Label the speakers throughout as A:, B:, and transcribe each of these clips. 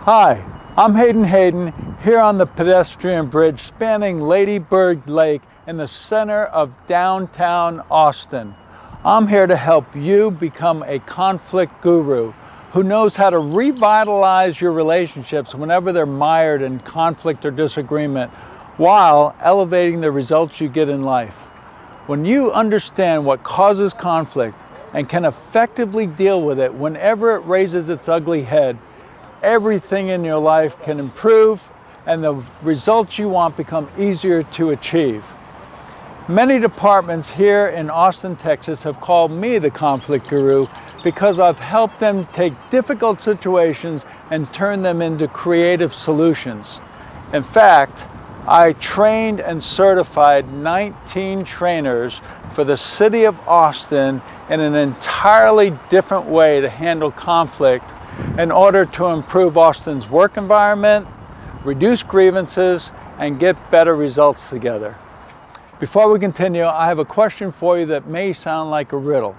A: Hi, I'm Hayden here on the pedestrian bridge spanning Lady Bird Lake in the center of downtown Austin. I'm here to help you become a conflict guru who knows how to revitalize your relationships whenever they're mired in conflict or disagreement while elevating the results you get in life. When you understand what causes conflict and can effectively deal with it whenever it raises its ugly head, everything in your life can improve and the results you want become easier to achieve. Many departments here in Austin, Texas have called me the conflict guru because I've helped them take difficult situations and turn them into creative solutions. In fact, I trained and certified 19 trainers for the city of Austin in an entirely different way to handle conflict in order to improve Austin's work environment, reduce grievances, and get better results together. Before we continue, I have a question for you that may sound like a riddle.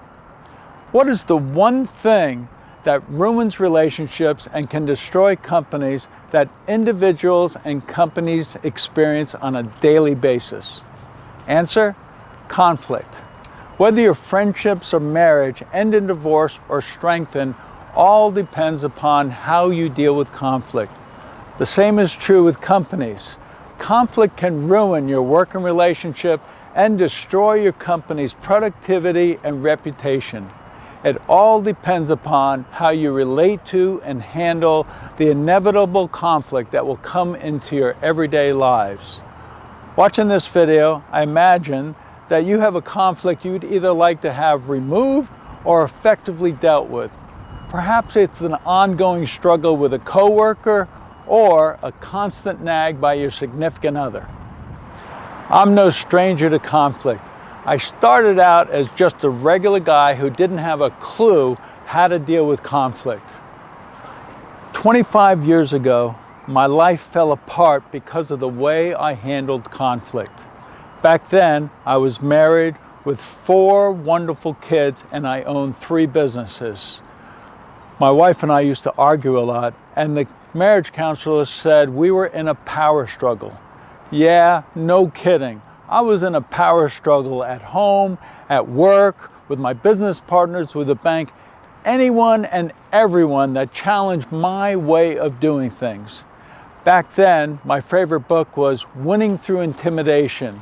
A: What is the one thing that ruins relationships and can destroy companies that individuals and companies experience on a daily basis? Answer: conflict. Whether your friendships or marriage end in divorce or strengthen, all depends upon how you deal with conflict. The same is true with companies. Conflict can ruin your working relationship and destroy your company's productivity and reputation. It all depends upon how you relate to and handle the inevitable conflict that will come into your everyday lives. Watching this video, I imagine that you have a conflict you'd either like to have removed or effectively dealt with. Perhaps it's an ongoing struggle with a coworker or a constant nag by your significant other. I'm no stranger to conflict. I started out as just a regular guy who didn't have a clue how to deal with conflict. 25 years ago, my life fell apart because of the way I handled conflict. Back then, I was married with 4 wonderful kids and I owned 3 businesses. My wife and I used to argue a lot, and the marriage counselor said we were in a power struggle. Yeah, no kidding. I was in a power struggle at home, at work, with my business partners, with the bank, anyone and everyone that challenged my way of doing things. Back then, my favorite book was Winning Through Intimidation.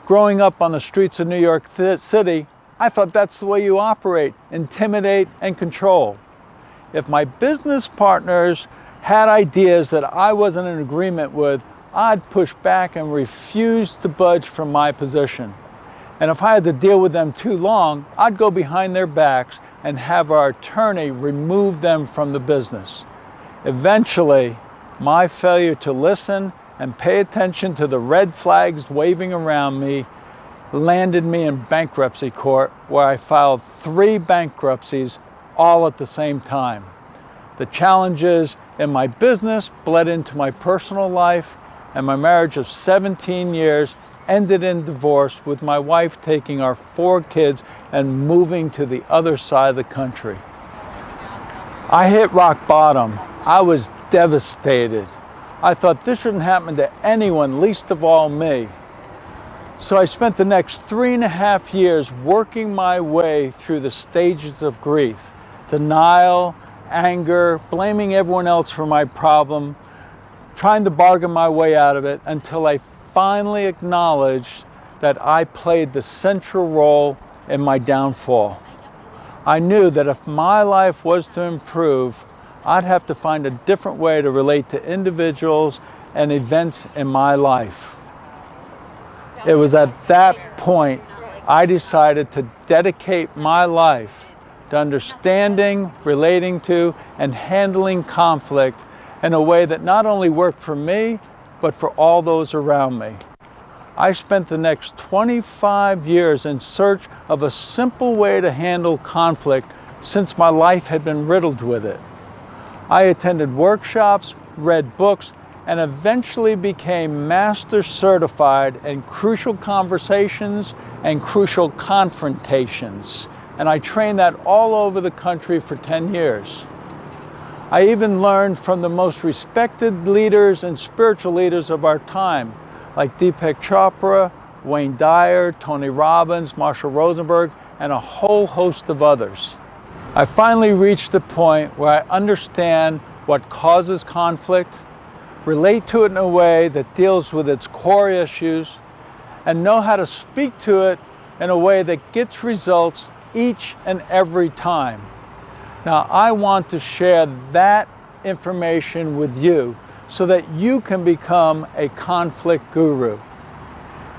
A: Growing up on the streets of New York City, I thought that's the way you operate: intimidate and control. If my business partners had ideas that I wasn't in agreement with, I'd push back and refuse to budge from my position. And if I had to deal with them too long, I'd go behind their backs and have our attorney remove them from the business. Eventually, my failure to listen and pay attention to the red flags waving around me landed me in bankruptcy court, where I filed 3 bankruptcies all at the same time. The challenges in my business bled into my personal life, and my marriage of 17 years ended in divorce, with my wife taking our 4 kids and moving to the other side of the country. I hit rock bottom. I was devastated. I thought this shouldn't happen to anyone, least of all me. So I spent the next 3.5 years working my way through the stages of grief: denial, anger, blaming everyone else for my problem, trying to bargain my way out of it, until I finally acknowledged that I played the central role in my downfall. I knew that if my life was to improve, I'd have to find a different way to relate to individuals and events in my life. It was at that point I decided to dedicate my life to understanding, relating to, and handling conflict in a way that not only worked for me, but for all those around me. I spent the next 25 years in search of a simple way to handle conflict, since my life had been riddled with it. I attended workshops, read books, and eventually became master certified in crucial conversations and crucial confrontations. And I trained that all over the country for 10 years. I even learned from the most respected leaders and spiritual leaders of our time, like Deepak Chopra, Wayne Dyer, Tony Robbins, Marshall Rosenberg, and a whole host of others. I finally reached the point where I understand what causes conflict, relate to it in a way that deals with its core issues, and know how to speak to it in a way that gets results each and every time. Now, I want to share that information with you so that you can become a conflict guru.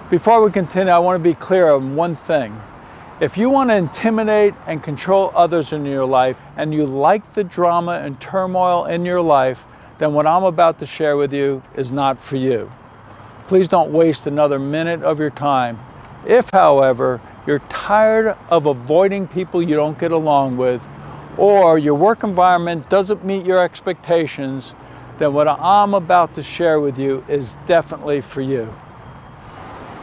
A: Before we continue, I want to be clear on one thing. If you want to intimidate and control others in your life, and you like the drama and turmoil in your life, then what I'm about to share with you is not for you. Please don't waste another minute of your time. If, however, you're tired of avoiding people you don't get along with, or your work environment doesn't meet your expectations, then what I'm about to share with you is definitely for you.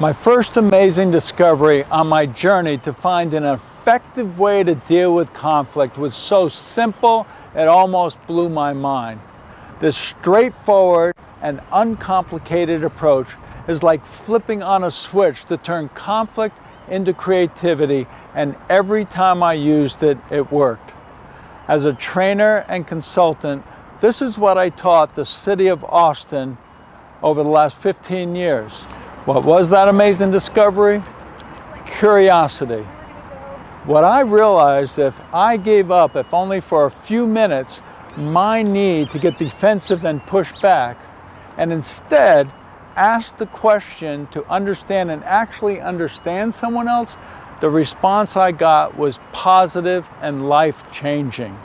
A: My first amazing discovery on my journey to find an effective way to deal with conflict was so simple it almost blew my mind. This straightforward and uncomplicated approach is like flipping on a switch to turn conflict into creativity, and every time I used it, it worked. As a trainer and consultant, this is what I taught the city of Austin over the last 15 years. What was that amazing discovery? Curiosity. What I realized, if I gave up, if only for a few minutes, my need to get defensive and push back, and instead ask the question to understand and actually understand someone else, the response I got was positive and life-changing.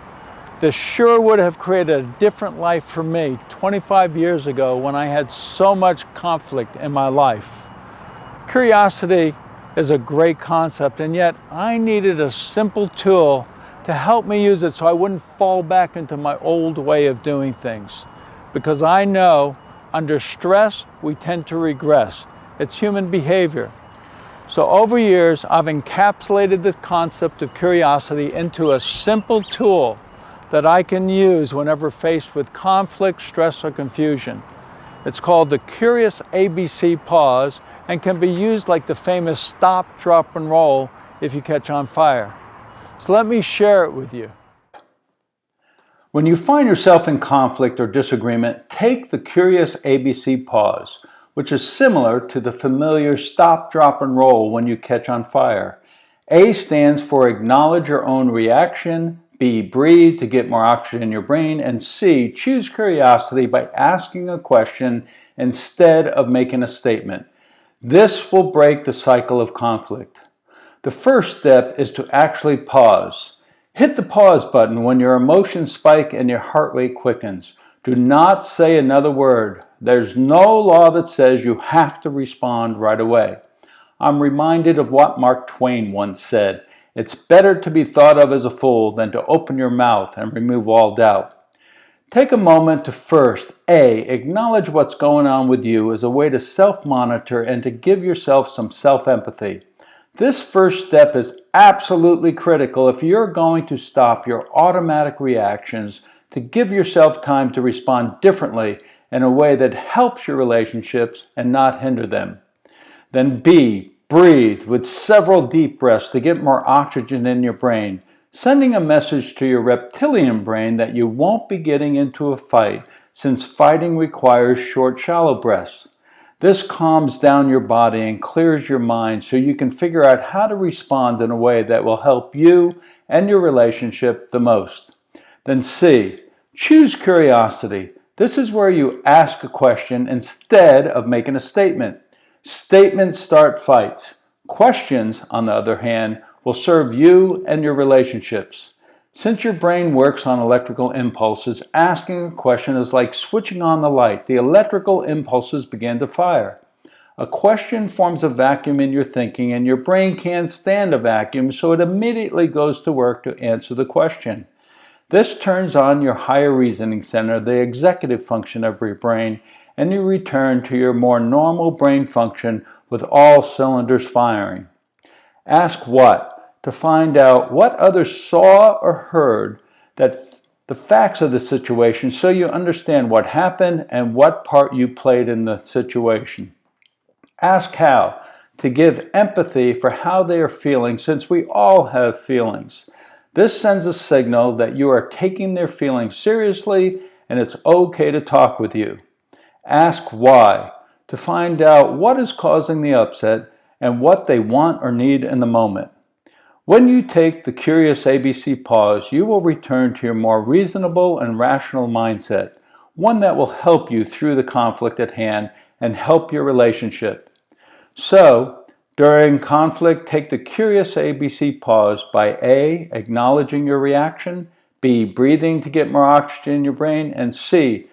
A: This sure would have created a different life for me 25 years ago when I had so much conflict in my life. Curiosity is a great concept, and yet I needed a simple tool to help me use it so I wouldn't fall back into my old way of doing things. Because I know under stress, we tend to regress. It's human behavior. So over years, I've encapsulated this concept of curiosity into a simple tool that I can use whenever faced with conflict, stress, or confusion. It's called the Curious ABC Pause and can be used like the famous stop, drop, and roll if you catch on fire. So let me share it with you. When you find yourself in conflict or disagreement, take the Curious ABC Pause, which is similar to the familiar stop, drop, and roll when you catch on fire. A stands for acknowledge your own reaction, B, breathe to get more oxygen in your brain, and C, choose curiosity by asking a question instead of making a statement. This will break the cycle of conflict. The first step is to actually pause. Hit the pause button when your emotions spike and your heart rate quickens. Do not say another word. There's no law that says you have to respond right away. I'm reminded of what Mark Twain once said. It's better to be thought of as a fool than to open your mouth and remove all doubt. Take a moment to first, A, acknowledge what's going on with you as a way to self-monitor and to give yourself some self-empathy. This first step is absolutely critical if you're going to stop your automatic reactions, to give yourself time to respond differently in a way that helps your relationships and not hinder them. Then B, breathe with several deep breaths to get more oxygen in your brain, sending a message to your reptilian brain that you won't be getting into a fight, since fighting requires short, shallow breaths. This calms down your body and clears your mind so you can figure out how to respond in a way that will help you and your relationship the most. Then C, choose curiosity. This is where you ask a question instead of making a statement. Statements start fights. Questions, on the other hand, will serve you and your relationships. Since your brain works on electrical impulses, asking a question is like switching on the light. The electrical impulses begin to fire. A question forms a vacuum in your thinking, and your brain can't stand a vacuum, so it immediately goes to work to answer the question. This turns on your higher reasoning center, the executive function of your brain, and you return to your more normal brain function with all cylinders firing. Ask what? To find out what others saw or heard that the facts of the situation so you understand what happened and what part you played in the situation. Ask how to give empathy for how they are feeling, since we all have feelings. This sends a signal that you are taking their feelings seriously and it's okay to talk with you. Ask why, to find out what is causing the upset and what they want or need in the moment. When you take the Curious ABC pause, you will return to your more reasonable and rational mindset, one that will help you through the conflict at hand and help your relationship. So, during conflict, take the Curious ABC pause by A, acknowledging your reaction, B, breathing to get more oxygen in your brain, and C,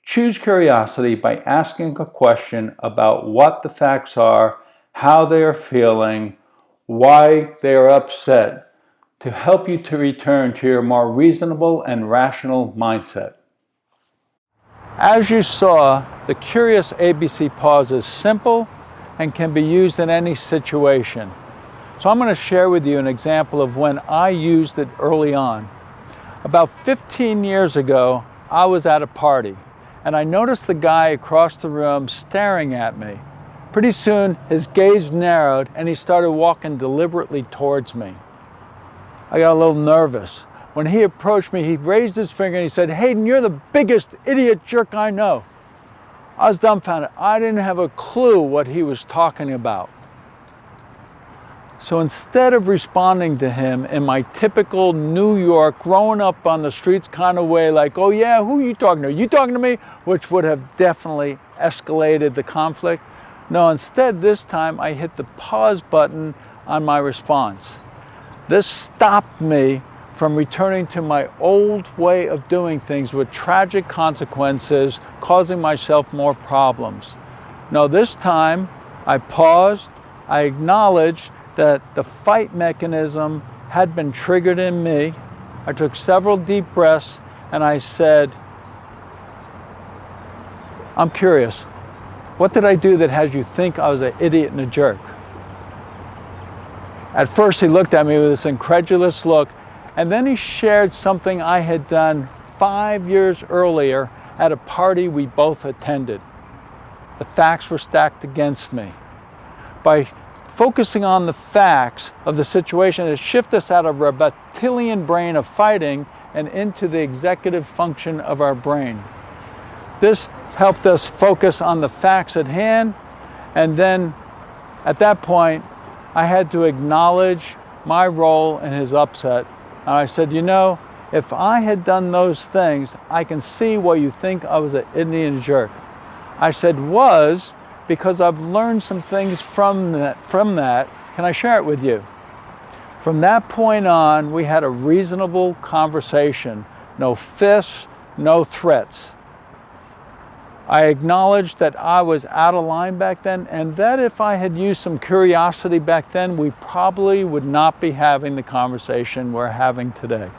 A: choose curiosity by asking a question about what the facts are, how they are feeling, why they are upset, to help you to return to your more reasonable and rational mindset. As you saw, the Curious ABC pause is simple and can be used in any situation. So I'm going to share with you an example of when I used it early on. About 15 years ago, I was at a party and I noticed the guy across the room staring at me. Pretty soon, his gaze narrowed and he started walking deliberately towards me. I got a little nervous. When he approached me, he raised his finger and he said, "Hayden, you're the biggest idiot jerk I know." I was dumbfounded. I didn't have a clue what he was talking about. So instead of responding to him in my typical New York, growing up on the streets kind of way, like, "Oh yeah, who are you talking to? You talking to me?" which would have definitely escalated the conflict. No, instead this time I hit the pause button on my response. This stopped me from returning to my old way of doing things with tragic consequences, causing myself more problems. No, this time I paused, I acknowledged that the fight mechanism had been triggered in me. I took several deep breaths and I said, "I'm curious. What did I do that has you think I was an idiot and a jerk?" At first he looked at me with this incredulous look, and then he shared something I had done 5 years earlier at a party we both attended. The facts were stacked against me. By focusing on the facts of the situation, it shifted us out of our reptilian brain of fighting and into the executive function of our brain. This helped us focus on the facts at hand, and then at that point, I had to acknowledge my role in his upset. And I said, "You know, if I had done those things, I can see why you think I was an idiot and jerk." I said "was" because I've learned some things from that. Can I share it with you? From that point on, we had a reasonable conversation. No fists, no threats. I acknowledged that I was out of line back then, and that if I had used some curiosity back then, we probably would not be having the conversation we're having today.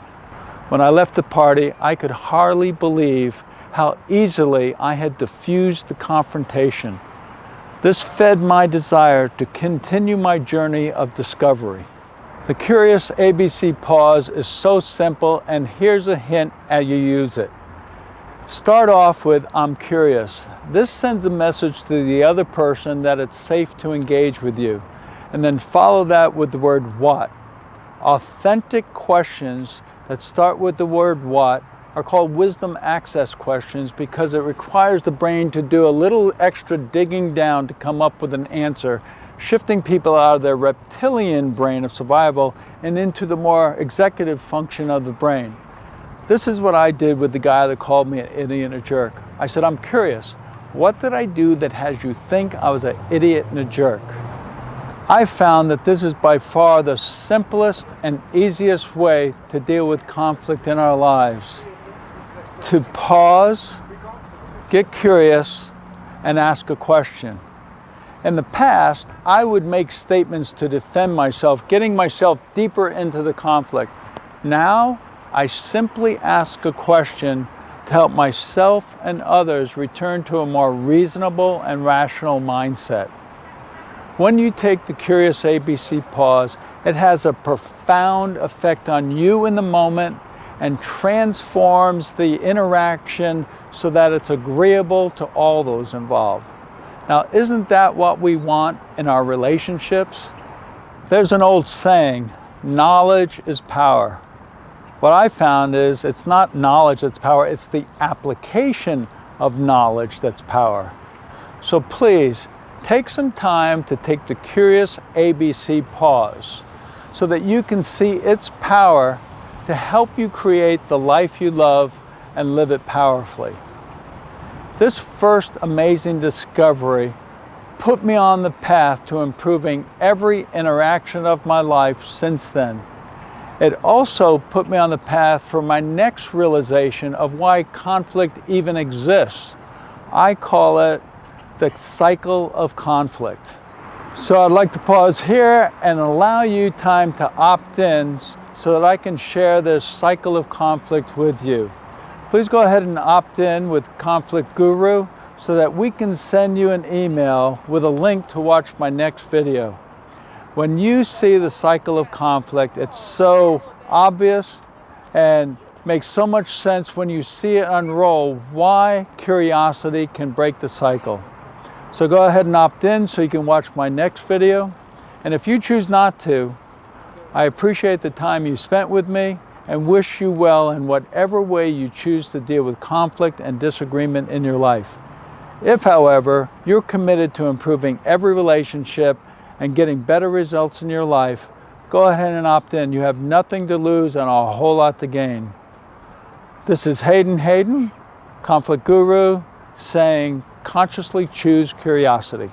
A: When I left the party, I could hardly believe how easily I had diffused the confrontation. This fed my desire to continue my journey of discovery. The Curious ABC pause is so simple, and here's a hint as you use it. Start off with "I'm curious." This sends a message to the other person that it's safe to engage with you. And then follow that with the word "what." Authentic questions that start with the word "what" are called wisdom access questions because it requires the brain to do a little extra digging down to come up with an answer, shifting people out of their reptilian brain of survival and into the more executive function of the brain. This is what I did with the guy that called me an idiot and a jerk. I said, "I'm curious. What did I do that has you think I was an idiot and a jerk?" I found that this is by far the simplest and easiest way to deal with conflict in our lives. To pause, get curious, and ask a question. In the past, I would make statements to defend myself, getting myself deeper into the conflict. Now, I simply ask a question to help myself and others return to a more reasonable and rational mindset. When you take the Curious ABC pause, it has a profound effect on you in the moment, and transforms the interaction so that it's agreeable to all those involved. Now, isn't that what we want in our relationships? There's an old saying, knowledge is power. What I found is it's not knowledge that's power, it's the application of knowledge that's power. So please, take some time to take the Curious ABC pause so that you can see its power to help you create the life you love and live it powerfully. This first amazing discovery put me on the path to improving every interaction of my life since then. It also put me on the path for my next realization of why conflict even exists. I call it the cycle of conflict. So I'd like to pause here and allow you time to opt in so that I can share this cycle of conflict with you. Please go ahead and opt in with Conflict Guru so that we can send you an email with a link to watch my next video. When you see the cycle of conflict, it's so obvious and makes so much sense when you see it unroll why curiosity can break the cycle. So go ahead and opt in so you can watch my next video. And if you choose not to, I appreciate the time you spent with me and wish you well in whatever way you choose to deal with conflict and disagreement in your life. If, however, you're committed to improving every relationship and getting better results in your life, go ahead and opt in. You have nothing to lose and a whole lot to gain. This is Hayden, Conflict Guru, saying consciously choose curiosity.